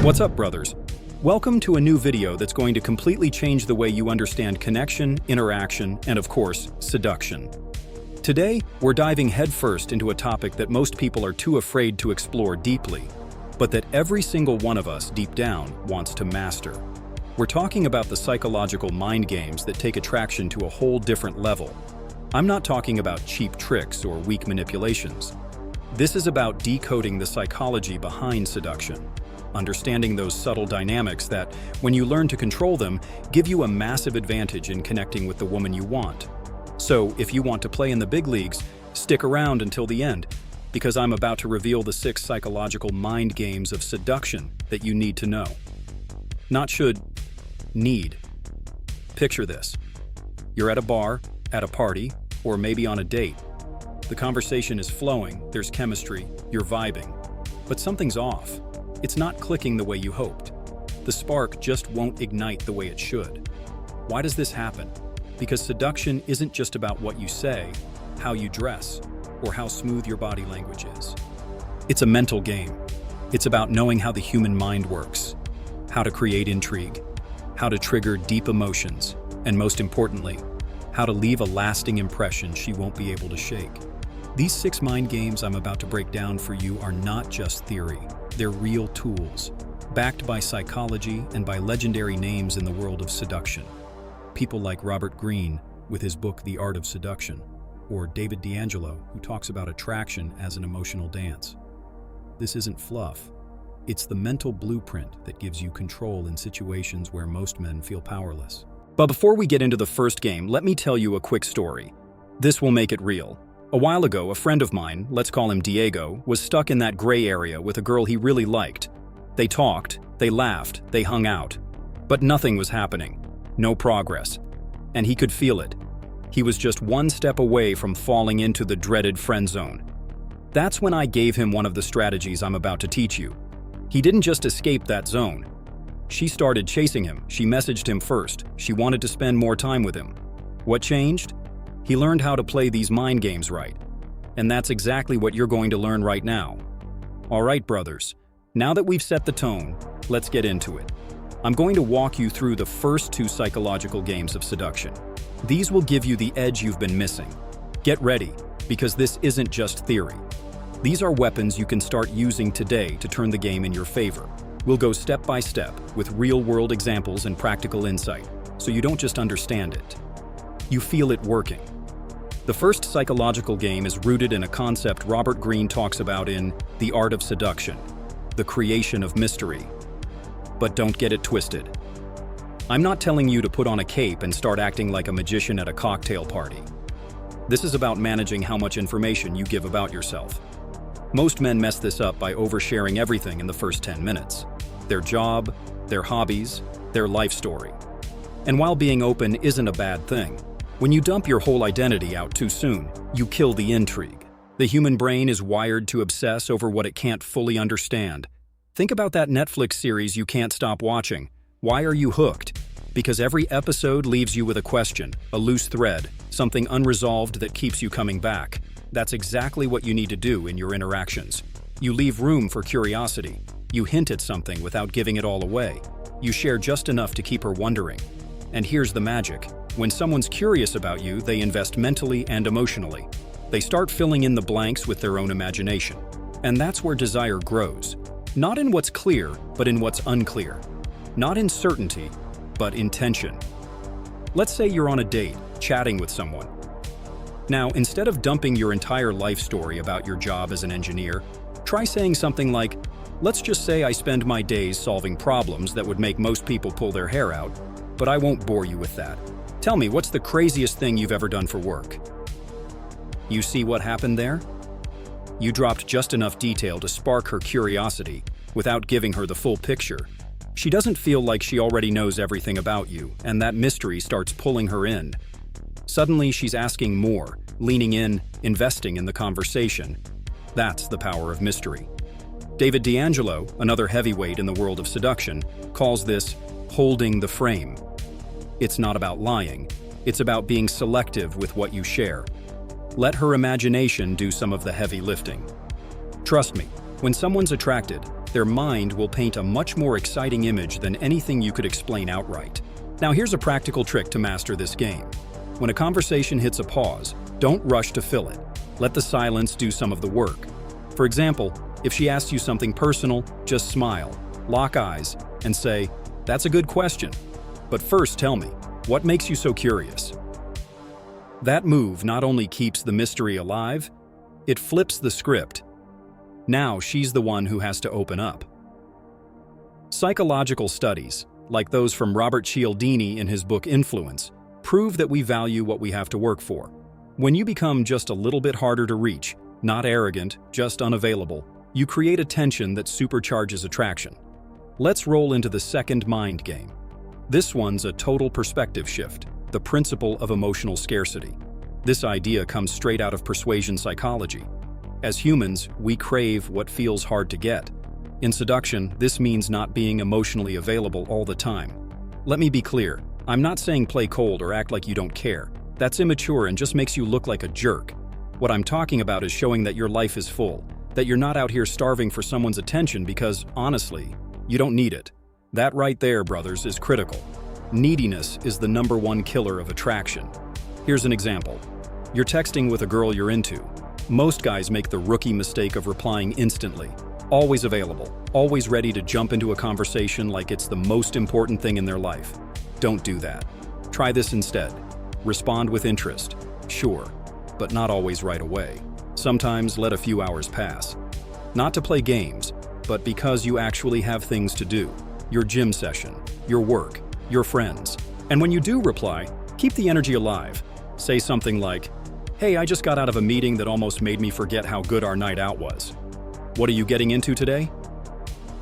What's up, brothers? Welcome to a new video that's going to completely change the way you understand connection, interaction, and of course, seduction. Today, we're diving headfirst into a topic that most people are too afraid to explore deeply, but that every single one of us deep down wants to master. We're talking about the psychological mind games that take attraction to a whole different level. I'm not talking about cheap tricks or weak manipulations. This is about decoding the psychology behind seduction. Understanding those subtle dynamics that, when you learn to control them, give you a massive advantage in connecting with the woman you want. So, if you want to play in the big leagues, stick around until the end, because I'm about to reveal the 6 psychological mind games of seduction that you need to know. Not should, need. Picture this. You're at a bar, at a party, or maybe on a date. The conversation is flowing, there's chemistry, you're vibing, but something's off. It's not clicking the way you hoped. The spark just won't ignite the way it should. Why does this happen? Because seduction isn't just about what you say, how you dress, or how smooth your body language is. It's a mental game. It's about knowing how the human mind works, how to create intrigue, how to trigger deep emotions, and most importantly, how to leave a lasting impression she won't be able to shake. These 6 mind games I'm about to break down for you are not just theory. They're real tools, backed by psychology and by legendary names in the world of seduction. People like Robert Greene, with his book The Art of Seduction, or David D'Angelo, who talks about attraction as an emotional dance. This isn't fluff. It's the mental blueprint that gives you control in situations where most men feel powerless. But before we get into the first game, let me tell you a quick story. This will make it real. A while ago, a friend of mine, let's call him Diego, was stuck in that gray area with a girl he really liked. They talked, they laughed, they hung out. But nothing was happening. No progress. And he could feel it. He was just one step away from falling into the dreaded friend zone. That's when I gave him one of the strategies I'm about to teach you. He didn't just escape that zone. She started chasing him. She messaged him first. She wanted to spend more time with him. What changed? He learned how to play these mind games right. And that's exactly what you're going to learn right now. All right, brothers. Now that we've set the tone, let's get into it. I'm going to walk you through the first 2 psychological games of seduction. These will give you the edge you've been missing. Get ready, because this isn't just theory. These are weapons you can start using today to turn the game in your favor. We'll go step by step with real-world examples and practical insight, so you don't just understand it. You feel it working. The first psychological game is rooted in a concept Robert Greene talks about in The Art of Seduction, the creation of mystery. But don't get it twisted. I'm not telling you to put on a cape and start acting like a magician at a cocktail party. This is about managing how much information you give about yourself. Most men mess this up by oversharing everything in the first 10 minutes. Their job, their hobbies, their life story. And while being open isn't a bad thing, when you dump your whole identity out too soon, you kill the intrigue. The human brain is wired to obsess over what it can't fully understand. Think about that Netflix series you can't stop watching. Why are you hooked? Because every episode leaves you with a question, a loose thread, something unresolved that keeps you coming back. That's exactly what you need to do in your interactions. You leave room for curiosity. You hint at something without giving it all away. You share just enough to keep her wondering. And here's the magic. When someone's curious about you, they invest mentally and emotionally. They start filling in the blanks with their own imagination. And that's where desire grows. Not in what's clear, but in what's unclear. Not in certainty, but in tension. Let's say you're on a date, chatting with someone. Now, instead of dumping your entire life story about your job as an engineer, try saying something like, "Let's just say I spend my days solving problems that would make most people pull their hair out, but I won't bore you with that. Tell me, what's the craziest thing you've ever done for work?" You see what happened there? You dropped just enough detail to spark her curiosity without giving her the full picture. She doesn't feel like she already knows everything about you, and that mystery starts pulling her in. Suddenly, she's asking more, leaning in, investing in the conversation. That's the power of mystery. David D'Angelo, another heavyweight in the world of seduction, calls this holding the frame. It's not about lying. It's about being selective with what you share. Let her imagination do some of the heavy lifting. Trust me, when someone's attracted, their mind will paint a much more exciting image than anything you could explain outright. Now here's a practical trick to master this game. When a conversation hits a pause, don't rush to fill it. Let the silence do some of the work. For example, if she asks you something personal, just smile, lock eyes, and say, "That's a good question. But first tell me, what makes you so curious?" That move not only keeps the mystery alive, it flips the script. Now she's the one who has to open up. Psychological studies, like those from Robert Cialdini in his book Influence, prove that we value what we have to work for. When you become just a little bit harder to reach, not arrogant, just unavailable, you create a tension that supercharges attraction. Let's roll into the second mind game. This one's a total perspective shift, the principle of emotional scarcity. This idea comes straight out of persuasion psychology. As humans, we crave what feels hard to get. In seduction, this means not being emotionally available all the time. Let me be clear, I'm not saying play cold or act like you don't care. That's immature and just makes you look like a jerk. What I'm talking about is showing that your life is full, that you're not out here starving for someone's attention because, honestly, you don't need it. That right there, brothers, is critical. Neediness is the #1 killer of attraction. Here's an example. You're texting with a girl you're into. Most guys make the rookie mistake of replying instantly. Always available, always ready to jump into a conversation like it's the most important thing in their life. Don't do that. Try this instead. Respond with interest, sure, but not always right away. Sometimes let a few hours pass. Not to play games, but because you actually have things to do. Your gym session, your work, your friends. And when you do reply, keep the energy alive. Say something like, "Hey, I just got out of a meeting that almost made me forget how good our night out was. What are you getting into today?"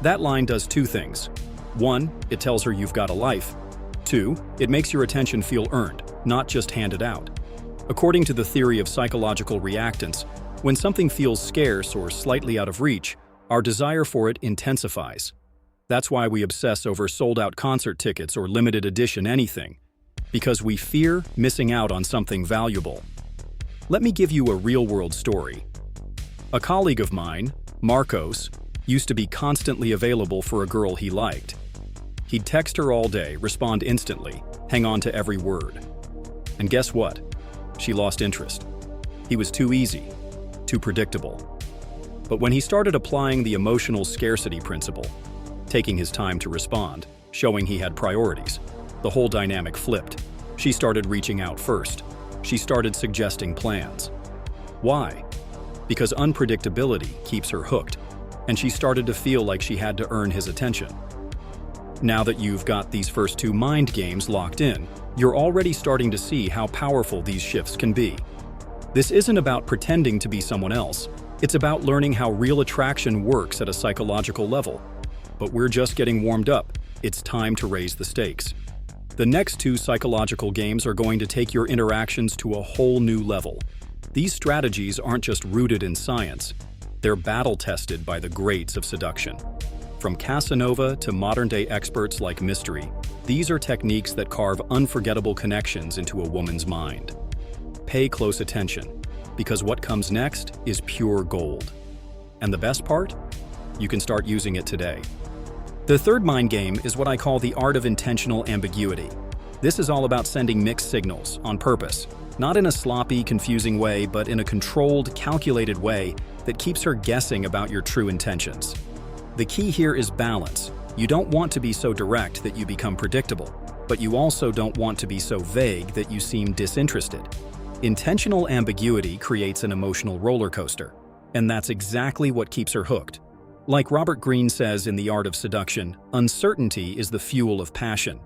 That line does two things. One, it tells her you've got a life. Two, it makes your attention feel earned, not just handed out. According to the theory of psychological reactance, when something feels scarce or slightly out of reach, our desire for it intensifies. That's why we obsess over sold-out concert tickets or limited edition anything, because we fear missing out on something valuable. Let me give you a real-world story. A colleague of mine, Marcos, used to be constantly available for a girl he liked. He'd text her all day, respond instantly, hang on to every word. And guess what? She lost interest. He was too easy, too predictable. But when he started applying the emotional scarcity principle, taking his time to respond, showing he had priorities, the whole dynamic flipped. She started reaching out first. She started suggesting plans. Why? Because unpredictability keeps her hooked, and she started to feel like she had to earn his attention. Now that you've got these first two mind games locked in, you're already starting to see how powerful these shifts can be. This isn't about pretending to be someone else. It's about learning how real attraction works at a psychological level. But we're just getting warmed up. It's time to raise the stakes. The next two psychological games are going to take your interactions to a whole new level. These strategies aren't just rooted in science. They're battle-tested by the greats of seduction. From Casanova to modern-day experts like Mystery, these are techniques that carve unforgettable connections into a woman's mind. Pay close attention, because what comes next is pure gold. And the best part? You can start using it today. The third mind game is what I call the art of intentional ambiguity. This is all about sending mixed signals on purpose, not in a sloppy, confusing way, but in a controlled, calculated way that keeps her guessing about your true intentions. The key here is balance. You don't want to be so direct that you become predictable, but you also don't want to be so vague that you seem disinterested. Intentional ambiguity creates an emotional roller coaster, and that's exactly what keeps her hooked. Like Robert Greene says in The Art of Seduction, uncertainty is the fuel of passion.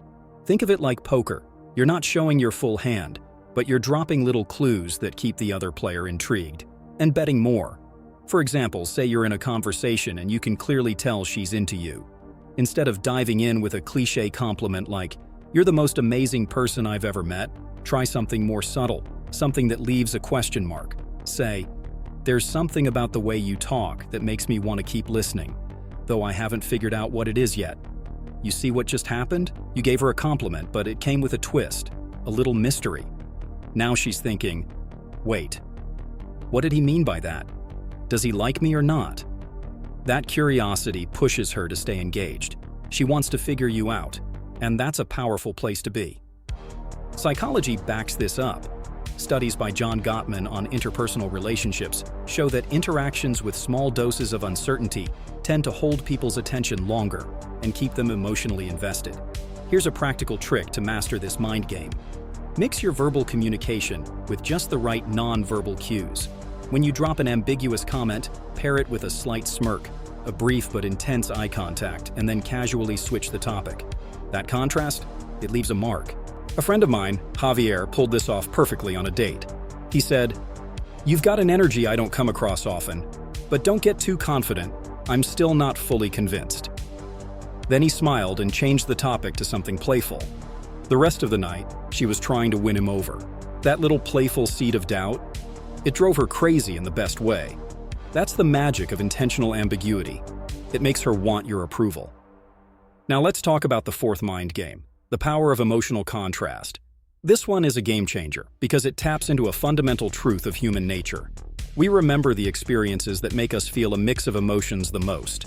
Think of it like poker. You're not showing your full hand, but you're dropping little clues that keep the other player intrigued and betting more. For example, say you're in a conversation and you can clearly tell she's into you. Instead of diving in with a cliché compliment like, "You're the most amazing person I've ever met," try something more subtle, something that leaves a question mark. Say, "There's something about the way you talk that makes me want to keep listening, though I haven't figured out what it is yet." You see what just happened? You gave her a compliment, but it came with a twist, a little mystery. Now she's thinking, wait, what did he mean by that? Does he like me or not? That curiosity pushes her to stay engaged. She wants to figure you out, and that's a powerful place to be. Psychology backs this up. Studies by John Gottman on interpersonal relationships show that interactions with small doses of uncertainty tend to hold people's attention longer and keep them emotionally invested. Here's a practical trick to master this mind game. Mix your verbal communication with just the right non-verbal cues. When you drop an ambiguous comment, pair it with a slight smirk, a brief but intense eye contact, and then casually switch the topic. That contrast, it leaves a mark. A friend of mine, Javier, pulled this off perfectly on a date. He said, "You've got an energy I don't come across often, but don't get too confident. I'm still not fully convinced." Then he smiled and changed the topic to something playful. The rest of the night, she was trying to win him over. That little playful seed of doubt, it drove her crazy in the best way. That's the magic of intentional ambiguity. It makes her want your approval. Now let's talk about the fourth mind game, the power of emotional contrast. This one is a game changer because it taps into a fundamental truth of human nature. We remember the experiences that make us feel a mix of emotions the most.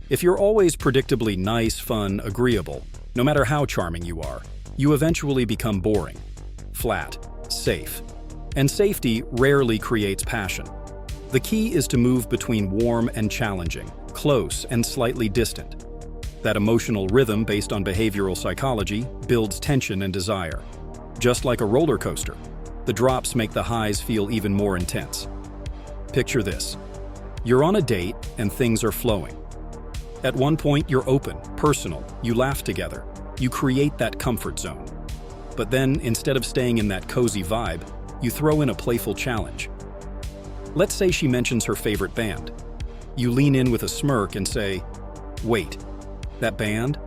If you're always predictably nice, fun, agreeable, no matter how charming you are, you eventually become boring, flat, safe. And safety rarely creates passion. The key is to move between warm and challenging, close and slightly distant. That emotional rhythm based on behavioral psychology builds tension and desire. Just like a roller coaster, the drops make the highs feel even more intense. Picture this. You're on a date and things are flowing. At one point, you're open, personal, you laugh together, you create that comfort zone. But then, instead of staying in that cozy vibe, you throw in a playful challenge. Let's say she mentions her favorite band. You lean in with a smirk and say, "Wait, that band?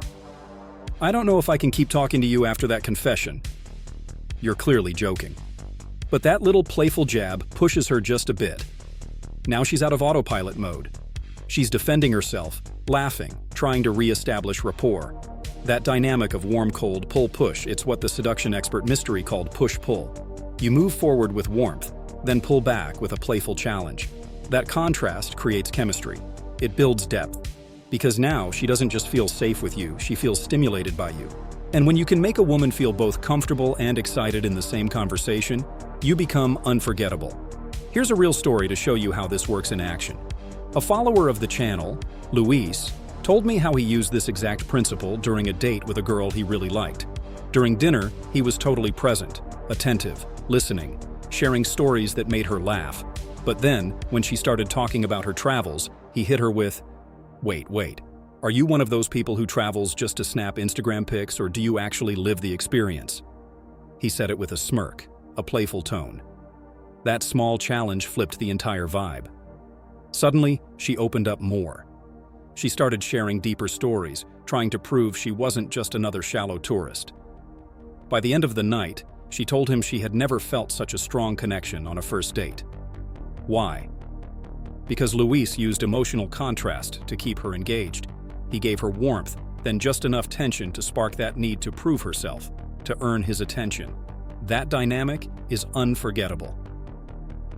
I don't know if I can keep talking to you after that confession." You're clearly joking. But that little playful jab pushes her just a bit. Now she's out of autopilot mode. She's defending herself, laughing, trying to re-establish rapport. That dynamic of warm-cold, pull-push, it's what the seduction expert mystery called push-pull. You move forward with warmth, then pull back with a playful challenge. That contrast creates chemistry. It builds depth. Because now she doesn't just feel safe with you, she feels stimulated by you. And when you can make a woman feel both comfortable and excited in the same conversation, you become unforgettable. Here's a real story to show you how this works in action. A follower of the channel, Luis, told me how he used this exact principle during a date with a girl he really liked. During dinner, he was totally present, attentive, listening, sharing stories that made her laugh. But then, when she started talking about her travels, he hit her with, Wait, are you one of those people who travels just to snap Instagram pics, or do you actually live the experience?" He said it with a smirk, a playful tone. That small challenge flipped the entire vibe. Suddenly, she opened up more. She started sharing deeper stories, trying to prove she wasn't just another shallow tourist. By the end of the night, she told him she had never felt such a strong connection on a first date. Why? Because Luis used emotional contrast to keep her engaged. He gave her warmth, then just enough tension to spark that need to prove herself, to earn his attention. That dynamic is unforgettable.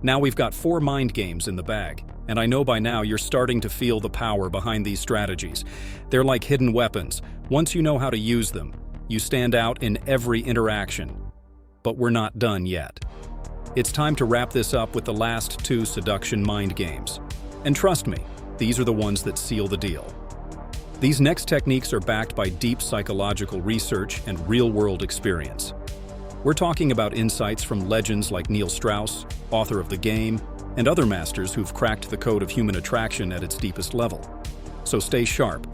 Now we've got 4 mind games in the bag, and I know by now you're starting to feel the power behind these strategies. They're like hidden weapons. Once you know how to use them, you stand out in every interaction. But we're not done yet. It's time to wrap this up with the last 2 seduction mind games. And trust me, these are the ones that seal the deal. These next techniques are backed by deep psychological research and real-world experience. We're talking about insights from legends like Neil Strauss, author of The Game, and other masters who've cracked the code of human attraction at its deepest level. So stay sharp.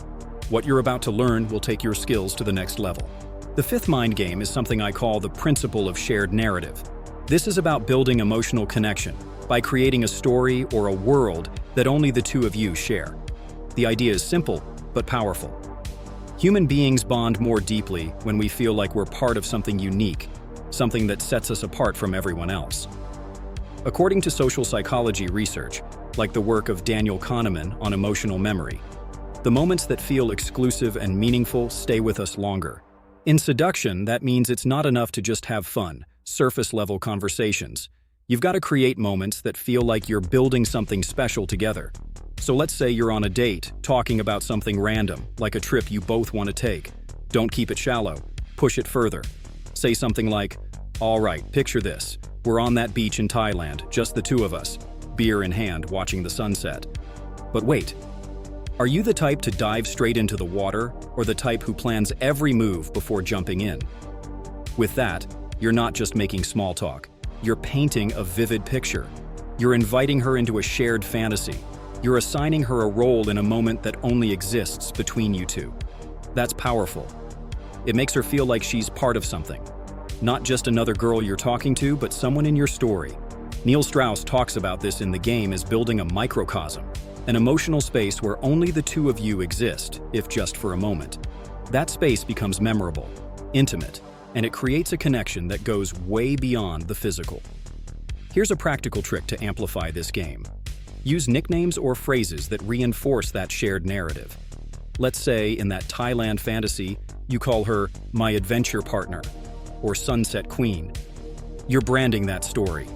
What you're about to learn will take your skills to the next level. The 5th mind game is something I call the principle of shared narrative. This is about building emotional connection by creating a story or a world that only the 2 of you share. The idea is simple, but powerful. Human beings bond more deeply when we feel like we're part of something unique, something that sets us apart from everyone else. According to social psychology research, like the work of Daniel Kahneman on emotional memory, the moments that feel exclusive and meaningful stay with us longer. In seduction, that means it's not enough to just have fun, surface-level conversations. You've got to create moments that feel like you're building something special together. So let's say you're on a date, talking about something random, like a trip you both want to take. Don't keep it shallow. Push it further. Say something like, "All right, picture this. We're on that beach in Thailand, just the two of us, beer in hand, watching the sunset." But wait, are you the type to dive straight into the water, or the type who plans every move before jumping in? With that, you're not just making small talk. You're painting a vivid picture. You're inviting her into a shared fantasy. You're assigning her a role in a moment that only exists between you two. That's powerful. It makes her feel like she's part of something. Not just another girl you're talking to, but someone in your story. Neil Strauss talks about this in The Game as building a microcosm, an emotional space where only the two of you exist, if just for a moment. That space becomes memorable, intimate, and it creates a connection that goes way beyond the physical. Here's a practical trick to amplify this game. Use nicknames or phrases that reinforce that shared narrative. Let's say, in that Thailand fantasy, you call her "my adventure partner" or "sunset queen." You're branding that story.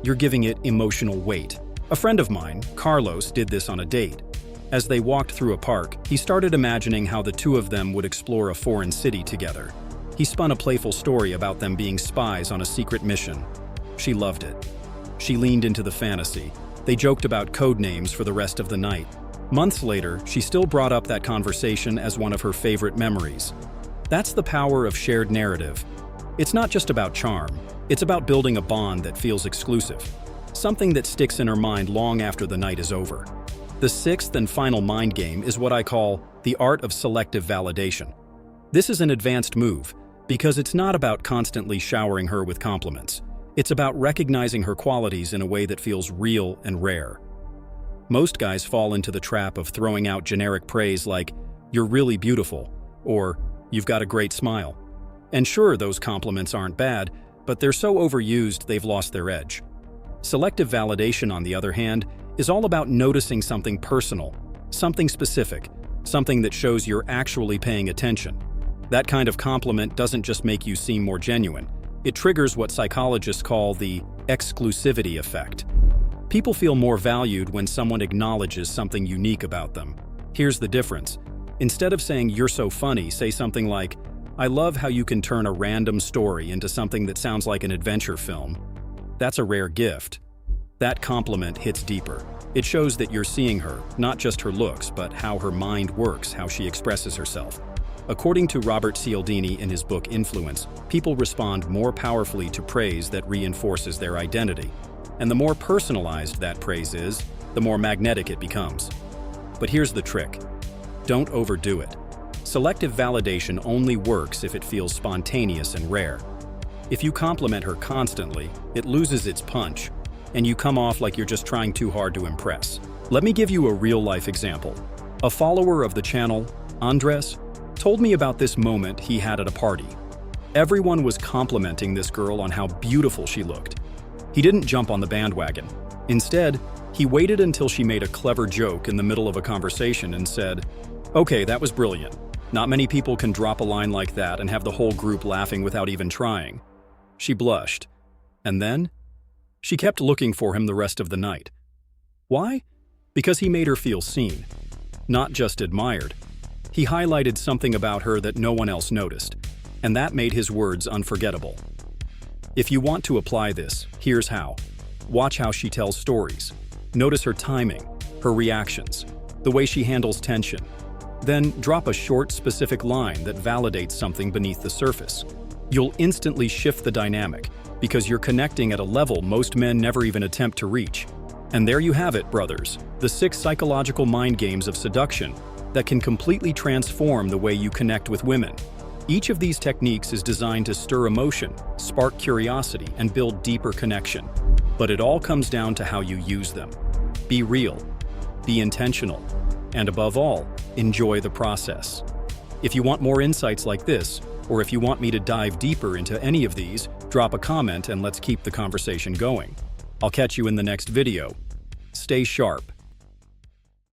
You're giving it emotional weight. A friend of mine, Carlos, did this on a date. As they walked through a park, he started imagining how the two of them would explore a foreign city together. He spun a playful story about them being spies on a secret mission. She loved it. She leaned into the fantasy. They joked about code names for the rest of the night. Months later, she still brought up that conversation as one of her favorite memories. That's the power of shared narrative. It's not just about charm. It's about building a bond that feels exclusive, something that sticks in her mind long after the night is over. The sixth and final mind game is what I call the art of selective validation. This is an advanced move because it's not about constantly showering her with compliments. It's about recognizing her qualities in a way that feels real and rare. Most guys fall into the trap of throwing out generic praise like, "You're really beautiful," or "You've got a great smile." And sure, those compliments aren't bad, but they're so overused they've lost their edge. Selective validation, on the other hand, is all about noticing something personal, something specific, something that shows you're actually paying attention. That kind of compliment doesn't just make you seem more genuine. It triggers what psychologists call the exclusivity effect. People feel more valued when someone acknowledges something unique about them. Here's the difference. Instead of saying "you're so funny," say something like, "I love how you can turn a random story into something that sounds like an adventure film." That's a rare gift. That compliment hits deeper. It shows that you're seeing her, not just her looks, but how her mind works, how she expresses herself. According to Robert Cialdini in his book Influence, people respond more powerfully to praise that reinforces their identity. And the more personalized that praise is, the more magnetic it becomes. But here's the trick. Don't overdo it. Selective validation only works if it feels spontaneous and rare. If you compliment her constantly, it loses its punch, and you come off like you're just trying too hard to impress. Let me give you a real-life example. A follower of the channel, Andres, told me about this moment he had at a party. Everyone was complimenting this girl on how beautiful she looked. He didn't jump on the bandwagon. Instead, he waited until she made a clever joke in the middle of a conversation and said, "Okay, that was brilliant. Not many people can drop a line like that and have the whole group laughing without even trying." She blushed. And then? She kept looking for him the rest of the night. Why? Because he made her feel seen, not just admired. He highlighted something about her that no one else noticed, and that made his words unforgettable. If you want to apply this, here's how. Watch how she tells stories. Notice her timing, her reactions, the way she handles tension. Then drop a short, specific line that validates something beneath the surface. You'll instantly shift the dynamic because you're connecting at a level most men never even attempt to reach. And there you have it, brothers, the 6 psychological mind games of seduction that can completely transform the way you connect with women. Each of these techniques is designed to stir emotion, spark curiosity, and build deeper connection. But it all comes down to how you use them. Be real, be intentional, and above all, enjoy the process. If you want more insights like this, or if you want me to dive deeper into any of these, drop a comment and let's keep the conversation going. I'll catch you in the next video. Stay sharp.